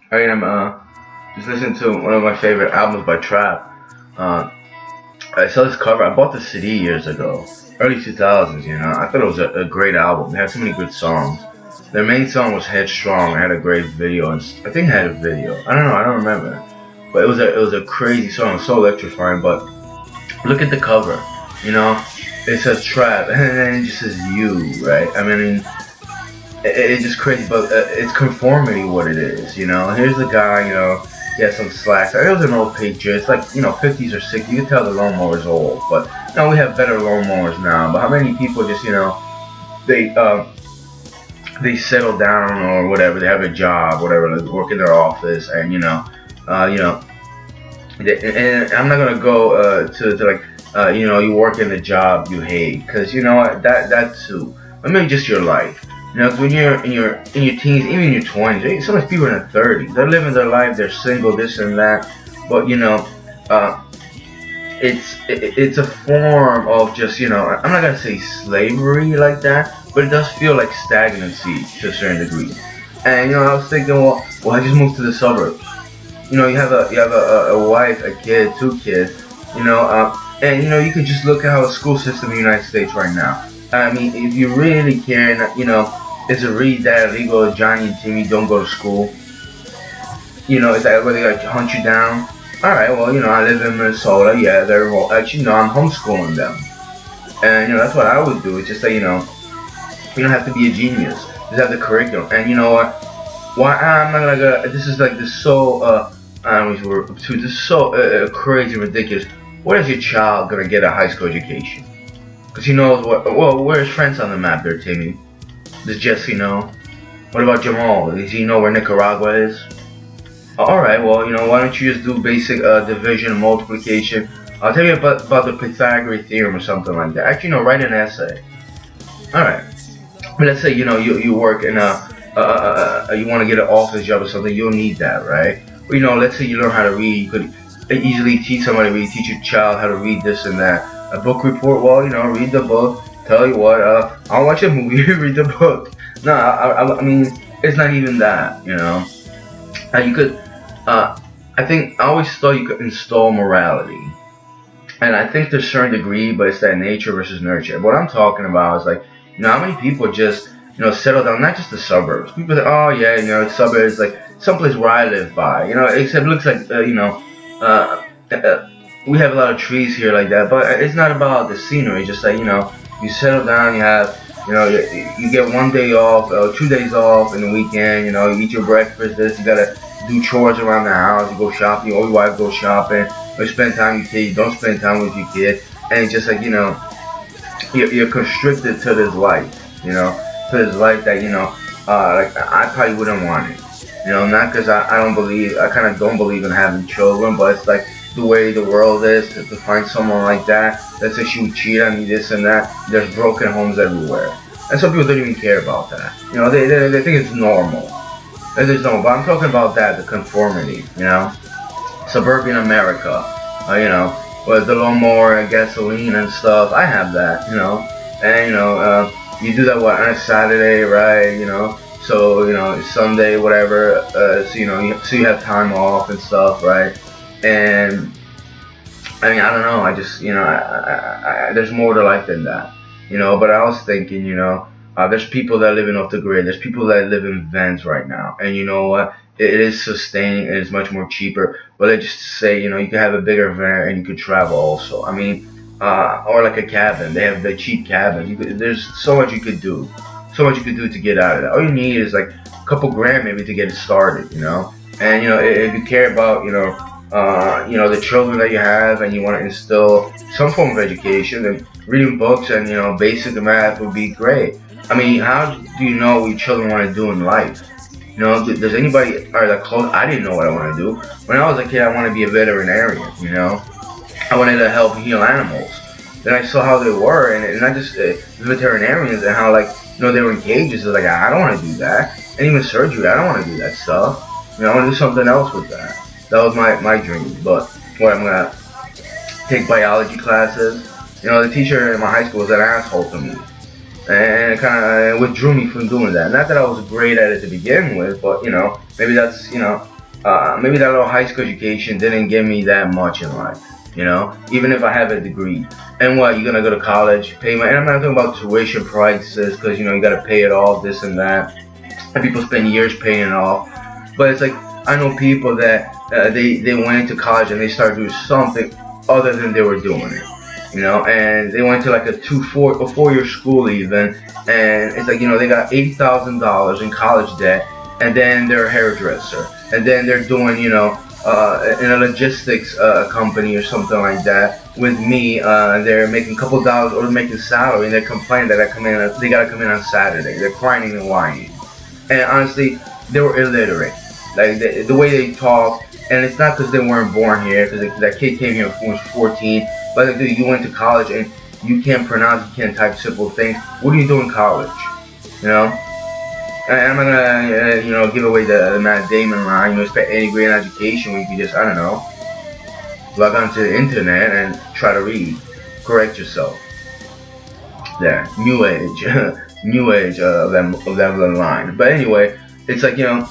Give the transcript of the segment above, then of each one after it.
Alright, I'm just listening to one of my favorite albums by Trapt. Uh, I saw this cover. I bought the CD years ago, early 2000s. I thought it was a great album. They had so many good songs. Their main song was Headstrong. It had a great video, and I think it had a video. I don't know. I don't remember. But it was a crazy song, so electrifying. But look at the cover. You know, it says Trapt, and then it just says you, right? I mean, it's just crazy, but it's conformity what it is, Here's the guy, he has some slacks. It was an old picture. It's like, 50s or 60s. You can tell the lawnmower's old, but, we have better lawnmowers now. But how many people just, they, they settle down or whatever, they have a job, whatever, they work in their office, and, you know, and I'm not gonna go to like, you work in a job you hate, because you know what, that too. Or maybe just your life. 'Cause when you're in your teens, even in your 20s, sometimes people in their 30s, they're living their life, they're single, this and that, but uh, it's a form of just, I'm not gonna say slavery like that, but it does feel like stagnancy to a certain degree. And I was thinking, well, I just moved to the suburbs. You have a wife, a kid, two kids, and you can just look at how the school system in the United States right now. I mean, if you really care, is it really that illegal? Johnny and Timmy don't go to school. Is that where they like hunt you down? All right, well, I live in Minnesota. Yeah, they're actually no, I'm homeschooling them, and that's what I would do. It's just that you don't have to be a genius. Just have the curriculum, and you know what? Why I'm not gonna go. This is like this so I don't know if we're this is so crazy ridiculous. What is your child gonna get a high school education? Because he knows what. Well, where's France on the map there, Timmy? Does Jesse know? What about Jamal? Does he know where Nicaragua is? Alright, well, why don't you just do basic division and multiplication? I'll tell you about the Pythagorean theorem or something like that. Actually, no, write an essay. Alright. But let's say, you work in you want to get an office job or something, you'll need that, right? Or, let's say you learn how to read, you could easily teach somebody to read, teach your child how to read this and that. A book report, well, read the book. Tell you what, I'll watch a movie, read the book. No, I mean, it's not even that, you could, I think, I always thought you could install morality. And I think to a certain degree, but it's that nature versus nurture. What I'm talking about is like, how many people just, settle down, not just the suburbs. People say, oh yeah, the suburbs, like, someplace where I live by, except it looks like, we have a lot of trees here like that, but it's not about the scenery, it's just like, you settle down, you have, you get 1 day off, 2 days off in the weekend, you eat your breakfast, you gotta do chores around the house, you go shopping, your wife goes shopping, you spend time with your kid, you don't spend time with your kid, and it's just like, you're constricted to this life, to this life that, like, I probably wouldn't want it, not because I kind of don't believe in having children, but it's like, the way the world is, to find someone like that, let's say she would cheat on me, this and that, there's broken homes everywhere. And some people don't even care about that. They think it's normal. It's normal, but I'm talking about that, the conformity, Suburban America, with the lawnmower and gasoline and stuff, I have that, and, you do that, on a Saturday, right, so, Sunday, whatever, so you have time off and stuff, right? And I mean, I don't know. I just, there's more to life than that, But I was thinking, there's people that live in off the grid. There's people that live in vans right now, and you know what? It is sustaining. It is much more cheaper. But let's just say, you can have a bigger van and you could travel also. I mean, or like a cabin. They have the cheap cabins. There's so much you could do. So much you could do to get out of that. All you need is like a couple grand maybe to get it started, And if you care about, the children that you have, and you want to instill some form of education, and reading books and basic math would be great. I mean, how do you know what your children want to do in life? Does anybody are that close? I didn't know what I want to do when I was a kid. I wanted to be a veterinarian. I wanted to help heal animals. Then I saw how they were, and I just veterinarians, and how they were in cages. Like, I don't want to do that. And even surgery, I don't want to do that stuff. I want to do something else with that. That was my dream. But I'm gonna take biology classes. The teacher in my high school was an asshole to me, and it kind of withdrew me from doing that. Not that I was great at it to begin with, but maybe that's maybe that little high school education didn't give me that much in life, you know, even if I have a degree. And what, you're gonna go to college, pay my, and I'm not talking about tuition prices, because, you know, you gotta pay it off, this and that. And people spend years paying it off. But it's like, I know people that they went into college and they started doing something other than they were doing it, you know, and they went to like a 4-year school even, and it's like, you know, they got $80,000 in college debt, and then they're a hairdresser, and then they're doing, you know, in a logistics company or something like that with me. They're making a couple dollars or making salary, and they're complaining that they gotta come in on Saturday. They're crying and whining, and honestly, they were illiterate. Like the way they talk, and it's not because they weren't born here, because that kid came here when he was 14. But like, dude, you went to college and you can't pronounce, you can't type simple things. What do you do in college? You know? And I'm not gonna, you know, give away the Matt Damon line. You know, expect any great education when you can just, I don't know, log onto the internet and try to read, correct yourself. There, new age, new age of that line. But anyway, it's like, you know,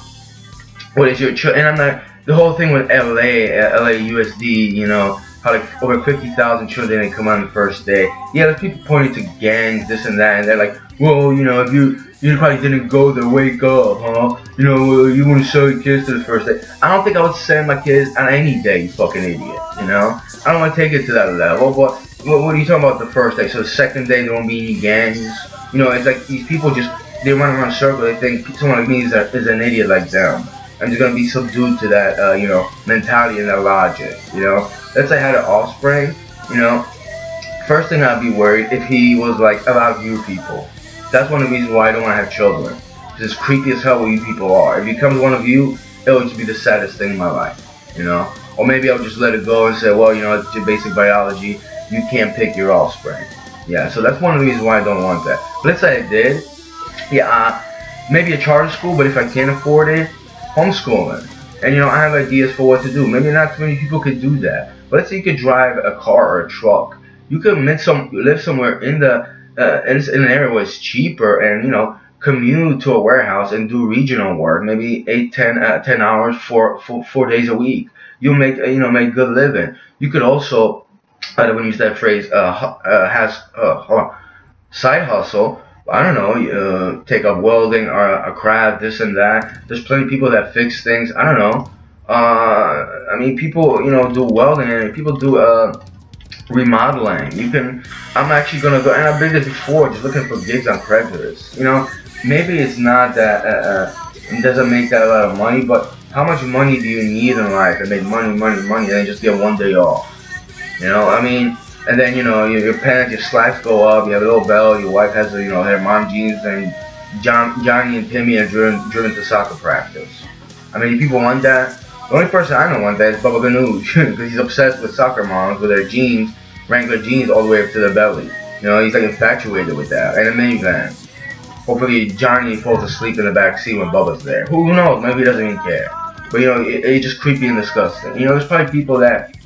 what is your and I'm not, the whole thing with LAUSD, you know, how like over 50,000 children didn't come on the first day. Yeah, there's people pointing to gangs, this and that, and they're like, well, you know, if you probably didn't go there, wake up, huh? You know, you wouldn't show your kids to the first day. I don't think I would send my kids on any day, you fucking idiot, you know? I don't want to take it to that level, but what are you talking about the first day? So the second day there won't be any gangs? You know, it's like these people just, they run around in circles, they think someone like me is an idiot like them. I'm just gonna be subdued to that, you know, mentality and that logic, you know? Let's say I had an offspring, you know? First thing I'd be worried if he was like about you people. That's one of the reasons why I don't want to have children. Because it's creepy as hell what you people are. If he becomes one of you, it would just be the saddest thing in my life, you know? Or maybe I'll just let it go and say, well, you know, it's your basic biology. You can't pick your offspring. Yeah, so that's one of the reasons why I don't want that. But let's say I did. Yeah, maybe a charter school, but if I can't afford it, homeschooling. And, you know, I have ideas for what to do. Maybe not too many people could do that. But let's say you could drive a car or a truck. You could live somewhere in in an area where it's cheaper, and, you know, commute to a warehouse and do regional work, maybe 10 hours for 4 days a week. You'll make, you know, make good living. You could also, I don't want to use that phrase, hold on, side hustle. I don't know, take up welding or a craft, this and that. There's plenty of people that fix things. I don't know. I mean, people, you know, do welding, and people do remodeling. You can. I'm actually gonna go, and I've been there before, just looking for gigs on Craigslist. You know, maybe it's not that it doesn't make that a lot of money, but how much money do you need in life to make money, and then just get one day off? You know, I mean. And then, you know, your pants, your slacks go up, you have a little belt, your wife has, you know, her mom jeans, and Johnny and Timmy are driven to soccer practice. I mean, people want that. The only person I know want that is Bubba Ganoush, because he's obsessed with soccer moms, with their jeans, Wrangler jeans all the way up to the belly. You know, he's like infatuated with that. And a minivan. Hopefully Johnny falls asleep in the back seat when Bubba's there. Who knows, maybe he doesn't even care. But, you know, it's just creepy and disgusting. You know, there's probably people that,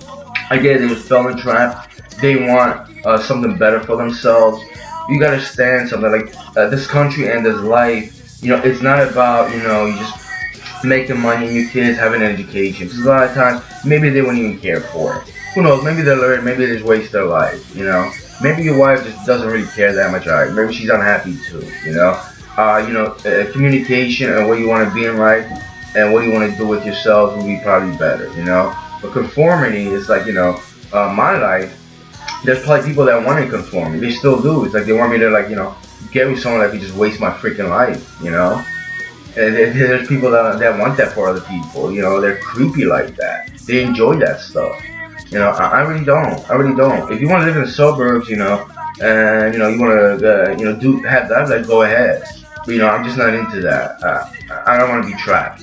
I guess they just fell in trap. They want something better for themselves. You gotta stand something like this country and this life. You know, it's not about, you know, you just making money and your kids having an education. Because a lot of times, maybe they wouldn't even care for it. Who knows? Maybe they'll learn. Maybe they just waste their life. You know, maybe your wife just doesn't really care that much. Right? Maybe she's unhappy too. You know, communication and what you want to be in life and what you want to do with yourselves will be probably better. You know, but conformity is like, you know, my life. There's probably people that want to conform me. They still do. It's like they want me to, like, you know, get with someone that could just waste my freaking life, you know? And there's people that want that for other people, you know? They're creepy like that. They enjoy that stuff. You know, I really don't. I really don't. If you want to live in the suburbs, you know, and, you know, you want to, you know, have that, like, go ahead. But, you know, I'm just not into that. I don't want to be trapped.